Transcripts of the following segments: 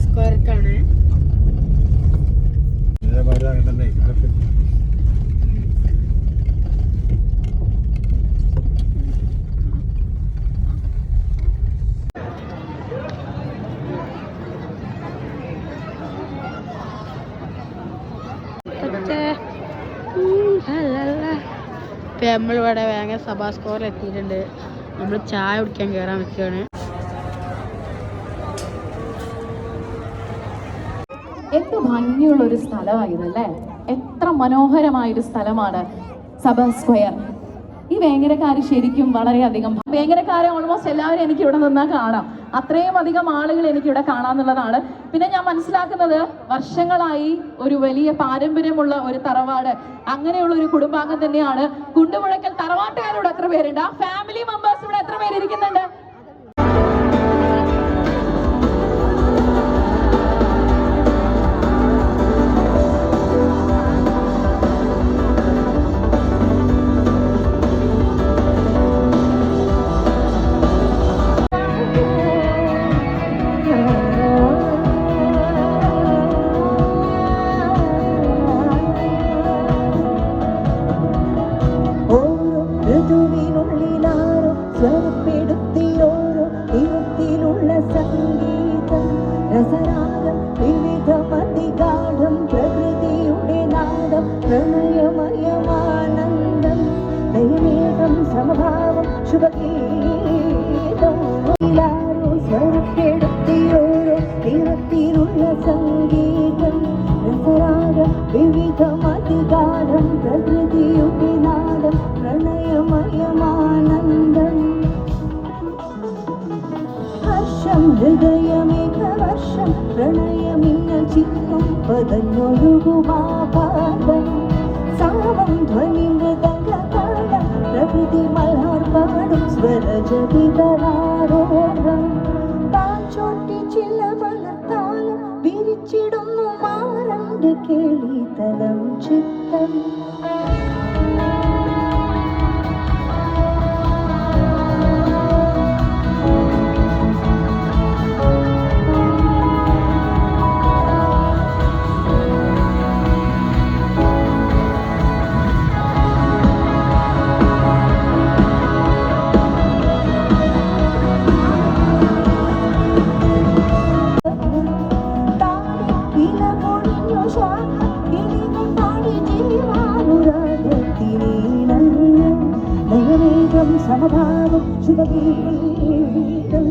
സ്ക്വയർക്കാണ്. നമ്മളിവിടെ വേഗം സഭാ സ്ക്വയറിൽ എത്തിയിട്ടുണ്ട്. നമ്മൾ ചായ കുടിക്കാൻ കയറാൻ നിൽക്കുകയാണ്. എന്ത് ഭംഗിയുള്ള ഒരു സ്ഥലമായിരുന്നല്ലേ. എത്ര മനോഹരമായൊരു സ്ഥലമാണ് സഭാ സ്ക്വയർ. ഈ വേങ്ങരക്കാര് ശരിക്കും വളരെയധികം, വേങ്ങരക്കാരെ ഓൾമോസ്റ്റ് എല്ലാവരും എനിക്ക് ഇവിടെ നിന്നാൽ കാണാം. അത്രയും അധികം ആളുകൾ എനിക്കിവിടെ കാണാമെന്നുള്ളതാണ്. പിന്നെ ഞാൻ മനസ്സിലാക്കുന്നത് വർഷങ്ങളായി ഒരു വലിയ പാരമ്പര്യമുള്ള ഒരു തറവാട്, അങ്ങനെയുള്ള ഒരു കുടുംബാംഗം തന്നെയാണ് കുണ്ടുമുഴക്കൽ തറവാട്ടുകാരോട്. എത്ര പേരുണ്ട്? ആ ഫാമിലി മെമ്പേഴ്സ് ഇവിടെ എത്ര പേര് ഇരിക്കുന്നുണ്ട്? പ്രണയമയമാനന്ദം ദൈവേകം സമഭാവം ശുഭഗീതം സ്വരപ്പെടുത്തിയോരോ തീരത്തിലുള്ള സംഗീതം രസരാഗം വിവിധമതിഗാഠം പ്രകൃതിയുടെ നാദം പ്രണയമയമാനന്ദം ഹർഷം ഹൃദയമേഘവർഷം പ്രണയമിന്നൽ ചിഹ്നം പദഞ്ഞൊഴുകുമാപാദം സാവം ധ്വനി മൃദംഗതാളം പ്രകൃതി മൽഹാർപാടും സ്വരജതിതരാരോഹം താഞ്ചോട്ടി ചില്ലവനത്താലം വിരിച്ചിടുന്നു മാറണ്ട് കേളിതലം ചിത്തം സമഭാവം ശുഭഗീതം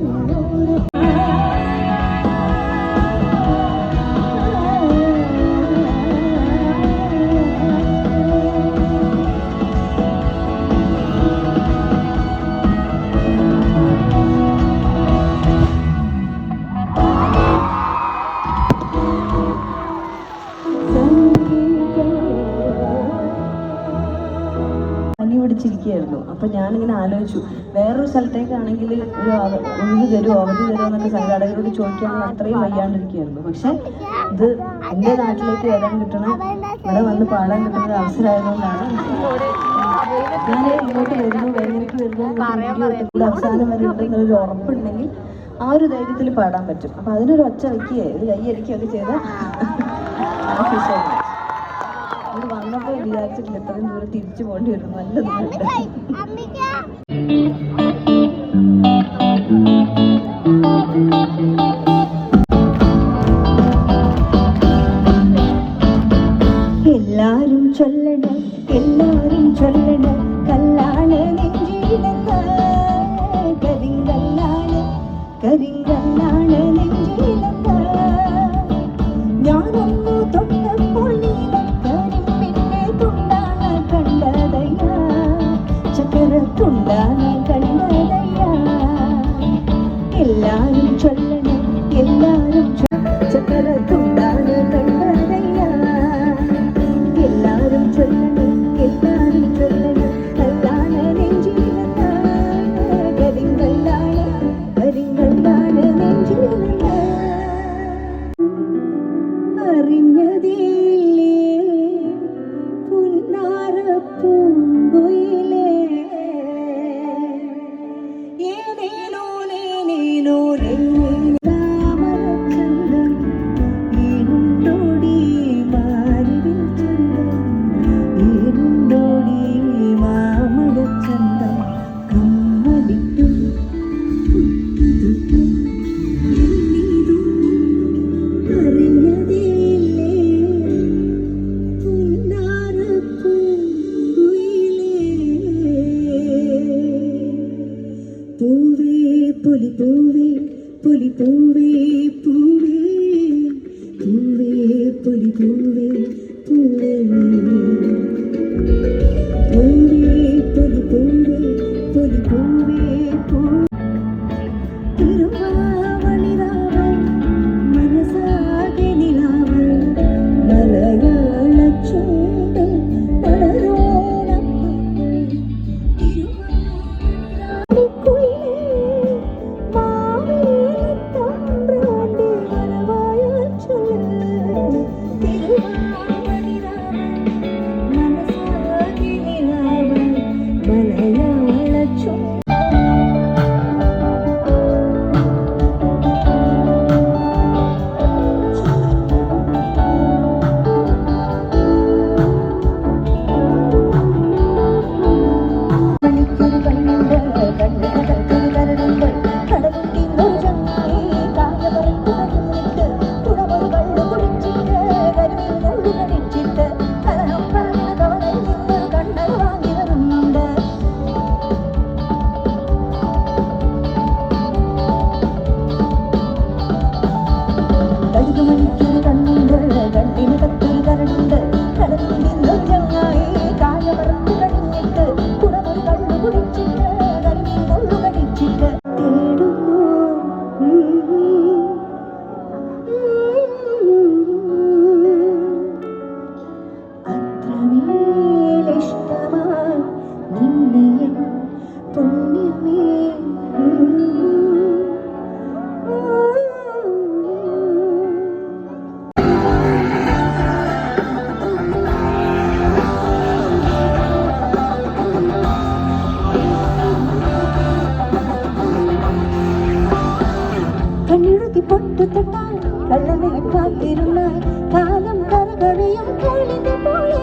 ിരിക്കുകയായിരുന്നു. അപ്പൊ ഞാനിങ്ങനെ ആലോചിച്ചു, വേറൊരു സ്ഥലത്തേക്കാണെങ്കിൽ ഒരു ഒഴിവ് തരുമോ അവധി തരുമോ എന്നൊക്കെ സംഘാടകരോട് ചോദിക്കുകയാണെങ്കിൽ അത്രയും വയ്യാണ്ടിരിക്കുകയായിരുന്നു. പക്ഷെ ഇത് എൻ്റെ നാട്ടിലേക്ക് വരാൻ കിട്ടണ, ഇവിടെ വന്ന് പാടാൻ കിട്ടുന്ന അവസരമായതുകൊണ്ടാണ് ഞാൻ ഇങ്ങോട്ട് വരുന്നു, വേങ്ങരയ്ക്ക് വരുന്നു, അവസാനം വരെ ഉണ്ടെന്നൊരു ഉറപ്പുണ്ടെങ്കിൽ ആ ഒരു ധൈര്യത്തിൽ പാടാൻ പറ്റും. അപ്പൊ അതിനൊരു ഒച്ച വയ്ക്കുകയോ ഒരു കൈയടിക്കുകയൊക്കെ ചെയ്താൽ ഇവിടെ വന്നപ്പോൾ വിചാരിച്ചിട്ടില്ല എത്രയും ദൂരം തിരിച്ചു പോകേണ്ടി വരും. നല്ല ദൂരമുണ്ട്. എല്ലാരും ചൊല്ലണം, എല്ലാരും ചൊല്ലണം, കല്ലാണ് നെഞ്ചിലെന്ന്, കരിങ്കല്ലാണ് കരിങ്കല്ലാണ് നെഞ്ചിലെന്ന്. ഞാനൊന്നു തൊട്ടപ്പോൾ നീലക്കരിമ്പിന്റെ തുണ്ടാണ് കണ്ടതയ്യ, ചക്കര തുണ്ടാണ് കണ്ടതയ്യ. എല്ലാരും ചൊല്ലണം, എല്ലാരും ചക്കര തുണ്ടാണ് കണ്ടതയ്യ. എല്ലാരും ചൊല്ലണം, എല്ലാരും ചൊല്ലണം, കല്ലാണ് നെഞ്ചിലെന്ന്, കരിങ്കല്ലാണ് കരിങ്കല്ലാണ് നെഞ്ചിലെന്ന്. അറിഞ്ഞതില്ലേ പുന്നാരപ്പൂങ്കുയിലേ, ഏനേനോ നേനേനോ താമരച്ചന്തം പൂവേ പൊലി പൂവേ പൂവേ പൂവേ പൊലി പൂവേ പൂവേ പൂവേ പൊലി പൂവേ പൊലി പൂവേ പൂവേ തിരുവാവണിരാവൾ മനസാകെ നിലാവൾ മലയാള ചൂടൽ വളരോണം കണ്ണെഴുതി പൊട്ടുതൊട്ടാൽ കള്ളനെ കാത്തിരുന്നാൽ കാലം കരകണിയും പൊളിഞ്ഞ പോലെ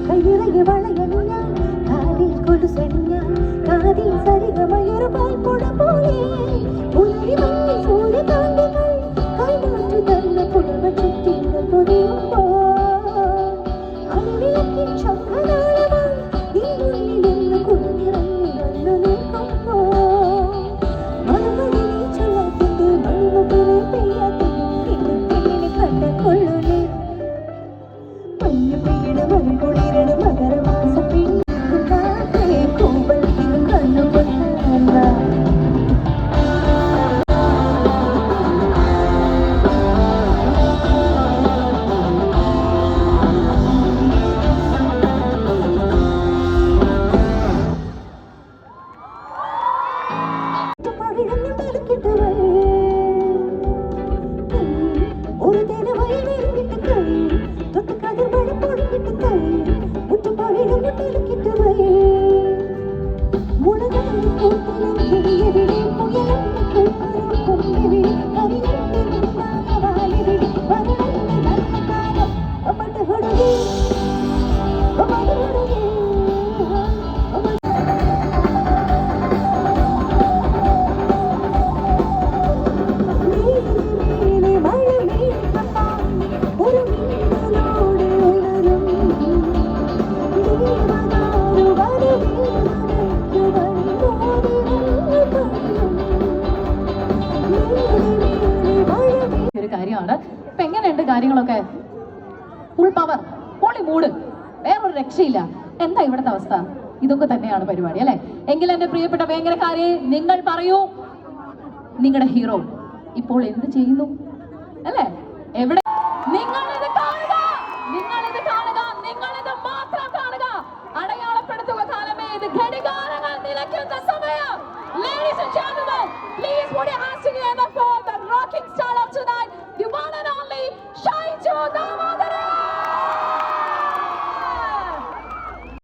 കയ്യിറങ്ങി വളയണിഞ്ഞാൽ കാലിൽ കൊലുസണിഞ്ഞാൽ കാതിൽ സരിഗമയൊരു പാൽപ്പുട പോലെ ഉലരി മഞ്ഞിൽ സൂര്യകാന്തികൾ കൈമാറ്റു തന്ന പുഴവ ചുറ്റികൾ പൊതിയുമ്പോൾ അരുവിളക്കിൻ ചക്രനാളമായി നീ മുന്നിൽ നിന്ന് കുളിനിറങ്ങി വന്നു നിൽക്കുമ്പോൾ ഇപ്പൊ എങ്ങനെയുണ്ട് കാര്യങ്ങളൊക്കെ? ഫുൾ പവർ, പൊളി മൂഡ്, വേറൊരു രക്ഷയില്ല. എന്താ ഇവിടുത്തെ അവസ്ഥ? ഇതൊക്കെ തന്നെയാണ് പരിപാടി അല്ലെ? എങ്കിൽ എന്റെ പ്രിയപ്പെട്ട വേങ്ങരക്കാരെ, നിങ്ങൾ പറയൂ, നിങ്ങളുടെ ഹീറോ ഇപ്പോൾ എന്ത് ചെയ്യുന്നു അല്ലെ? എവിടെ? നിങ്ങളിത് കാണുക, നിങ്ങളിത് കാണുക, നിങ്ങളിത് മാത്രം കാണുക. അടയാളപ്പെടുത്തുക കാലമേ, ഇത് ഘടികാരങ്ങൾ നിലയ്ക്കുന്ന സമയം. Ladies and gentlemen,